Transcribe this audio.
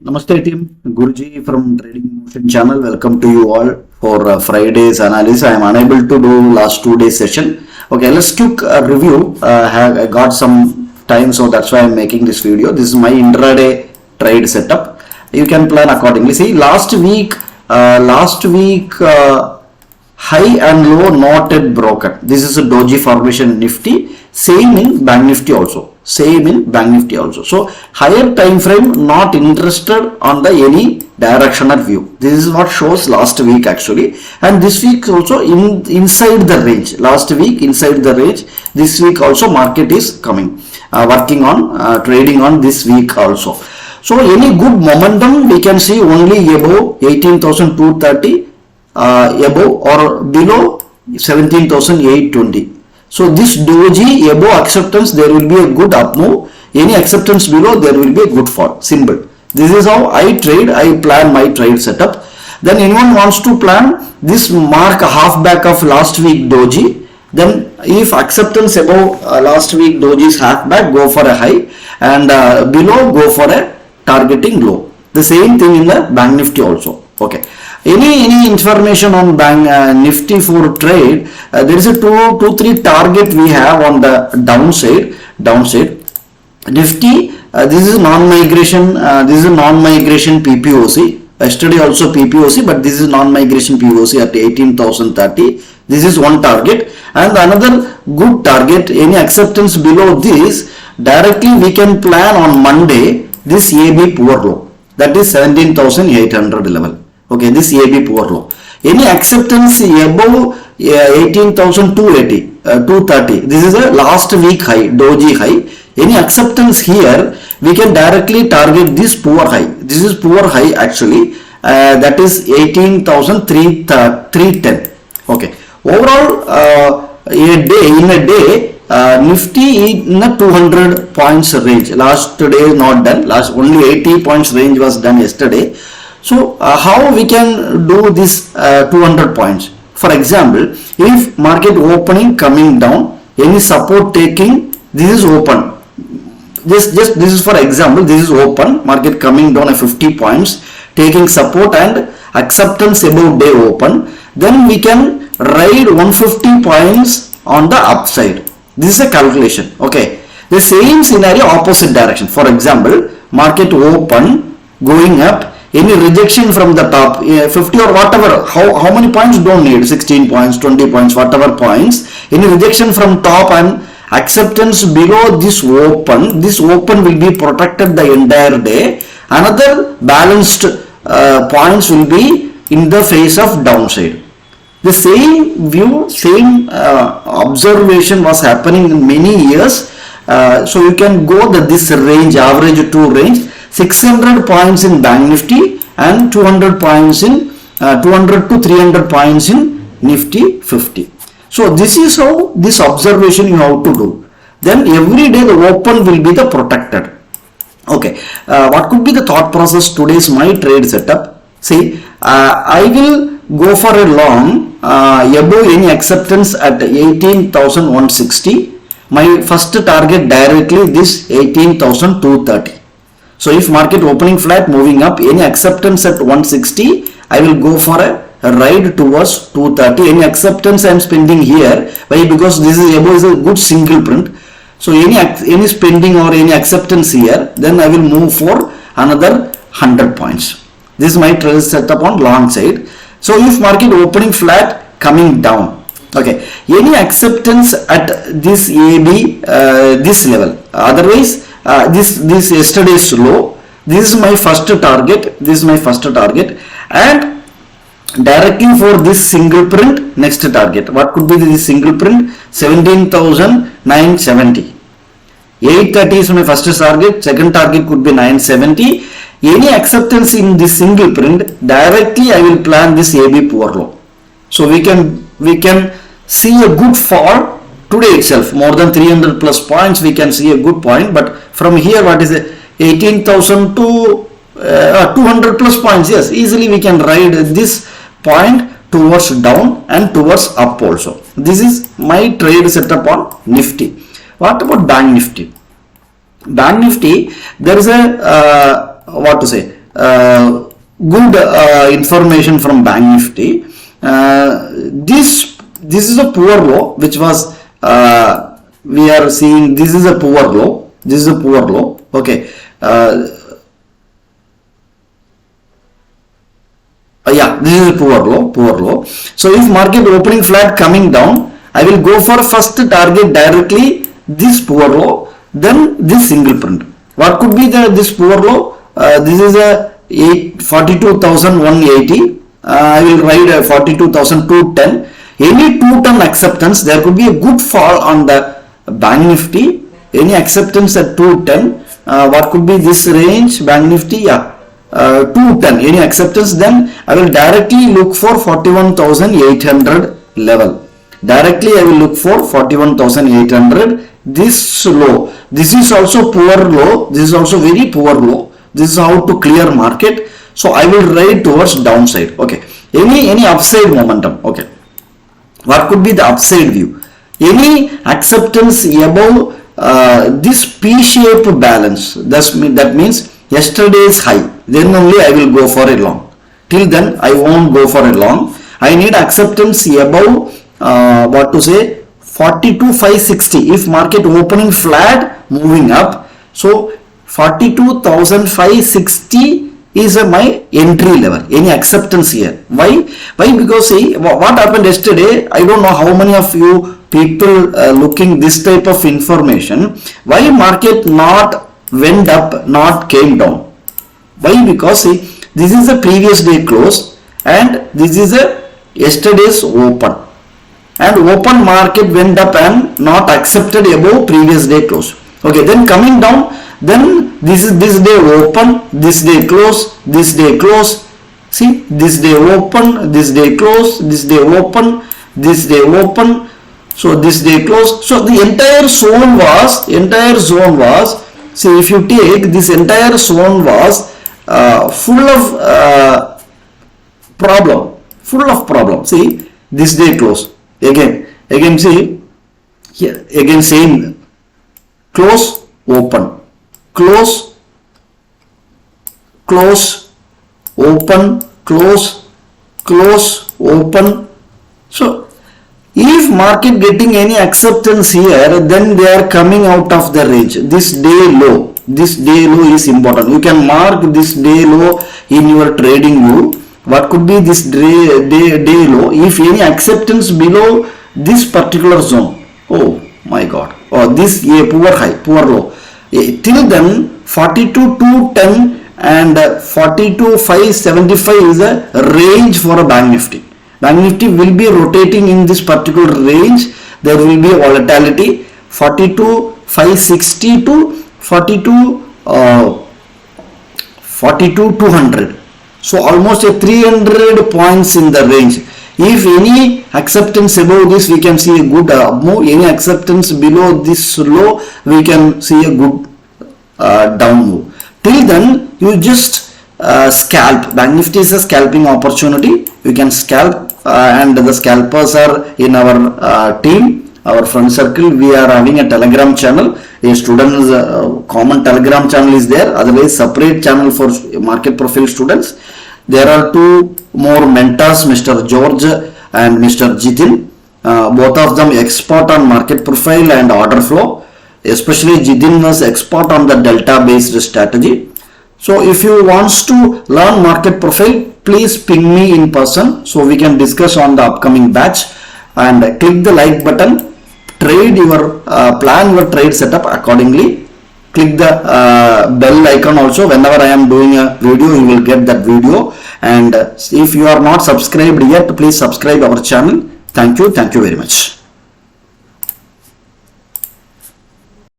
Namaste team, Guruji from Trading Motion channel. Welcome to you all for Friday's analysis. I am unable to do last 2 days session. Okay, let's quick review. I got some time, so that's why I am making this video. This is my intraday trade setup. You can plan accordingly. See, last week high and low not yet broken. This is a doji formation Nifty. Same in Bank Nifty also. So higher time frame not interested on the any directional view. This is what shows last week actually, and this week also inside the range. Last week inside the range. This week also market is coming, working on trading on this week also. So any good momentum we can see only above 18,230, above or below 17,820. So this doji above acceptance, there will be a good up move. Any acceptance below, there will be a good fall. Simple. This is how I trade. I plan my trade setup. Then anyone wants to plan this, mark a half back of last week doji. Then if acceptance above last week doji's half back, go for a high, and below go for a targeting low. The same thing in the Bank Nifty also. Okay. Any information on Bank Nifty for trade? There is a 2-3 target we have on the downside. Nifty, this is non-migration. This is non-migration PPOC. Yesterday also PPOC, but this is non-migration PPOC at 18,030. This is one target, and another good target. Any acceptance below this, directly we can plan on Monday this AB poor low. That is 17,800 level. Okay, this AB poor low. Any acceptance above 18,280, 230. This is a last week high, doji high. Any acceptance here, we can directly target this poor high. This is poor high actually. That is 18,310. Okay. Overall, in a day, Nifty in a 200 points range. Last day not done. Only 80 points range was done yesterday. So how we can do this 200 points? For example, if market opening coming down, any support taking, this is open. This is for example, this is open, market coming down at 50 points, taking support and acceptance above day open, then we can ride 150 points on the upside. This is a calculation. Okay. The same scenario opposite direction. For example, market open going up, any rejection from the top, 50 or whatever, how many points don't need, 16 points, 20 points, whatever points, any rejection from top and acceptance below this open will be protected the entire day. Another balanced points will be in the face of downside. The same view, same observation was happening in many years. So you can go this range, average 2 range, 600 points in Bank Nifty and 200 points in 200 to 300 points in Nifty 50. So this is how this observation you have to do. Then every day the open will be the protected. Okay. What could be the thought process today's my trade setup? See, I will go for a long above any acceptance at 18,160. My first target directly this 18,230. So if market opening flat moving up, any acceptance at 160, I will go for a ride towards 230. Any acceptance I am spending here. Why? Because this is above is a good single print. So any spending or any acceptance here, then I will move for another 100 points. This is my trade setup on long side. So if market opening flat coming down, okay, any acceptance at this AB, this level. Otherwise, this yesterday's low. This is my first target. And directly for this single print, next target. What could be this single print? 17,970. 830 is my first target. Second target could be 970. Any acceptance in this single print, directly I will plan this AB poor low. So we can see a good fall today itself. More than 300 plus points we can see a good point. But from here, what is it? 18,000 to 200 plus points. Yes, easily we can ride this point towards down and towards up also. This is my trade setup on Nifty. What about Bank Nifty? Bank Nifty, there is a good information from Bank Nifty. This is a poor low, which was we are seeing. This is a poor low. This is a poor low. Okay. Yeah, this is a poor low. So if market opening flat coming down, I will go for first target directly this poor low, then this single print. What could be this poor low? This is a 42,180. I will write 42,210. Any 210 acceptance, there could be a good fall on the Bank Nifty. Any acceptance at 210. What could be this range? Bank Nifty, yeah. 210, any acceptance, then I will directly look for 41,800 level. Directly I will look for 41,800. This low, this is also poor low, this is also very poor low. This is how to clear market. So I will ride towards downside. Okay, any upside momentum. Okay, what could be the upside view? Any acceptance above this P-shaped balance, that means yesterday's high, then only I will go for a long. Till then I won't go for a long. I need acceptance above 42,560. If market opening flat, moving up, so 42,560 is my entry level. Any acceptance here? Why? Because see what happened yesterday. I don't know how many of you people looking this type of information. Why market not went up, not came down? Why? Because see, this is the previous day close and this is a yesterday's open, and open market went up and not accepted above previous day close. Okay, then coming down, then this is this day open, this day close, this day close. See, this day open, this day close, this day open, this day open. So this day close. So the entire zone was, see, if you take this entire zone was full of problem. See, this day close. Again see here, again same, close, open, close, open, close, open. So if market getting any acceptance here, then they are coming out of the range. This day low is important. You can mark this day low in your trading view. What could be this day low? If any acceptance below this particular zone, oh my god, this poor high, poor low, till then 42,210 and 42,575 is a range for a Bank Nifty. Bank Nifty will be rotating in this particular range. There will be a volatility 42,560 to 42,200. So almost a 300 points in the range. If any acceptance above this, we can see a good move. Any acceptance below this low, we can see a good down move. Till then, you just scalp. Bank Nifty is a scalping opportunity. You can scalp, and the scalpers are in our team, our friend circle. We are having a Telegram channel. A student's common Telegram channel is there. Otherwise, separate channel for market profile students. There are two more mentors, Mr. George and Mr. Jitin. Both of them expert on market profile and order flow. Especially Jitin was expert on the delta based strategy. So if you want to learn market profile, please ping me in person so we can discuss on the upcoming batch, and click the like button. Trade your plan your trade setup accordingly. Click the bell icon also. Whenever I am doing a video, you will get that video. And if you are not subscribed yet, please subscribe our channel. Thank you very much.